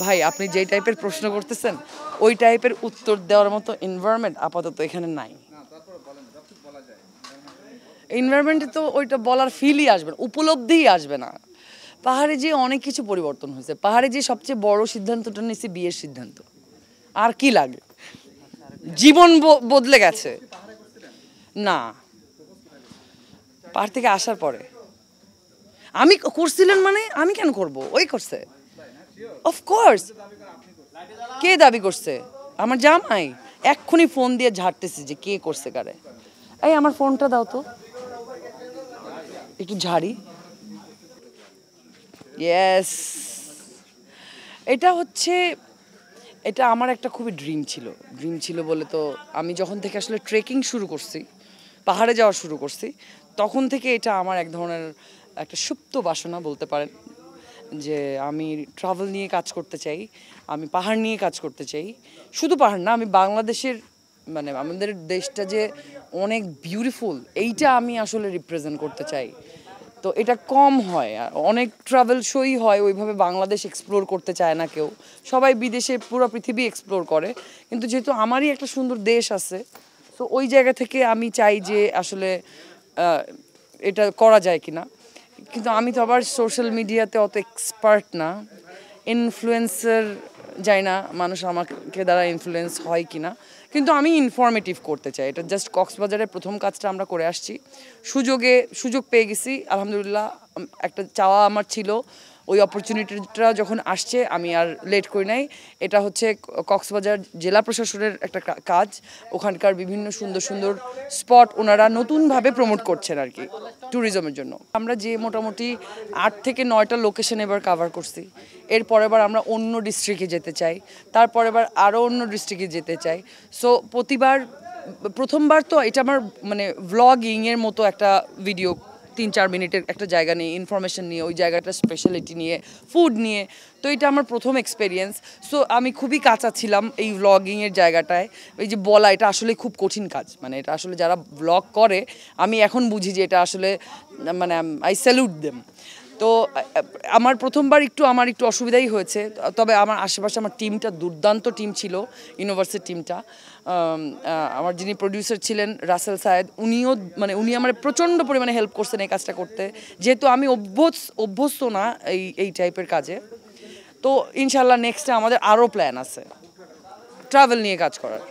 ভাই আপনি যেই টাইপের প্রশ্ন করতেছেন ওই টাইপের উত্তর দেওয়ার মতো এনভায়রনমেন্ট আপাতত এখানে নাই। এনভায়রনমেন্টে তো ওইটা বলার ফিলই আসবে না, উপলব্ধিই আসবে না। পাহাড়ে যে অনেক কিছু পরিবর্তন হয়েছে, পাহাড়ে যে সবচেয়ে বড় সিদ্ধান্তটা নিয়েছে বিয়ের সিদ্ধান্ত। আর কি লাগে, জীবন বদলে গেছে। না, পাহাড় থেকে আসার পরে। আমি করছিলেন মানে আমি কেন করব, ওই করছে। অফকোর্স। কে দাবি করছে? আমার জামাই। এক্ষুনি ফোন দিয়ে ঝাড়তেছি যে কে করছে কারে। এই আমার ফোনটা দাও তো, একটু ঝাড়ি। ইয়েস, এটা হচ্ছে, এটা আমার একটা খুবই ড্রিম ছিল বলে তো আমি যখন থেকে আসলে ট্রেকিং শুরু করছি, পাহাড়ে যাওয়া শুরু করছি, তখন থেকে এটা আমার এক ধরনের একটা সুপ্ত বাসনা বলতে পারেন, যে আমি ট্রাভেল নিয়ে কাজ করতে চাই, আমি পাহাড় নিয়ে কাজ করতে চাই। শুধু পাহাড় না, আমি বাংলাদেশের মানে আমাদের দেশটা যে অনেক বিউটিফুল এইটা আমি আসলে রিপ্রেজেন্ট করতে চাই। তো এটা কম হয়, অনেক ট্রাভেল শোই হয় ওইভাবে বাংলাদেশ এক্সপ্লোর করতে চায় না কেউ, সবাই বিদেশে পুরো পৃথিবী এক্সপ্লোর করে। কিন্তু যেহেতু আমারই একটা সুন্দর দেশ আছে, তো ওই জায়গা থেকে আমি চাই যে আসলে এটা করা যায় কিনা। কিন্তু আমি তো আবার সোশ্যাল মিডিয়াতে অত এক্সপার্ট না, ইনফ্লুয়েন্সার যাই না মানুষ আমাকে দ্বারা ইনফ্লুয়েন্স হয় কিনা। কিন্তু আমি ইনফরমেটিভ করতে চাই, এটা জাস্ট কক্সবাজারের প্রথম কাজটা আমরা করে আসছি, সুযোগ পেয়ে গেছি আলহামদুলিল্লাহ। একটা চাওয়া আমার ছিল, ওই অপরচুনিটিটা যখন আসছে আমি আর লেট করি নাই। এটা হচ্ছে কক্সবাজার জেলা প্রশাসনের একটা কাজ, ওখানকার বিভিন্ন সুন্দর সুন্দর স্পট ওনারা নতুনভাবে প্রমোট করছেন আর কি ট্যুরিজমের জন্য। আমরা যে মোটামুটি 8 থেকে 9টা লোকেশন এবার কাভার করছি, এরপরের বার আমরা অন্য ডিস্ট্রিক্টে যেতে চাই, তারপরের বার আরও অন্য ডিস্ট্রিক্টে যেতে চাই। সো প্রথমবার তো এটা আমার মানে ভ্লগিংয়ের মতো একটা ভিডিও, 3-4 মিনিটের একটা জায়গা নিয়ে ইনফরমেশন নিয়ে, ওই জায়গাটার স্পেশালিটি নিয়ে, ফুড নিয়ে। তো এটা আমার প্রথম এক্সপেরিয়েন্স। সো আমি খুবই কাঁচা ছিলাম এই ভ্লগিংয়ের জায়গাটায়। এই যে বলা, এটা আসলে খুব কঠিন কাজ, মানে এটা আসলে যারা ভ্লগ করে আমি এখন বুঝি যে এটা আসলে মানে আই স্যালুট দেম। তো আমার প্রথমবার আমার একটু অসুবিধাই হয়েছে, তবে আমার আশেপাশে আমার টিমটা দুর্দান্ত টিম ছিল, ইউনিভার্সিটির টিমটা। আমার যিনি প্রডিউসার ছিলেন রাসেল সায়েদ, উনি আমার প্রচণ্ড পরিমাণে হেল্প করছেন এই কাজটা করতে, যেহেতু আমি অভ্যস্ত না এই টাইপের কাজে। তো ইনশাল্লাহ নেক্সটে আমাদের আরও প্ল্যান আছে ট্রাভেল নিয়ে কাজ করার।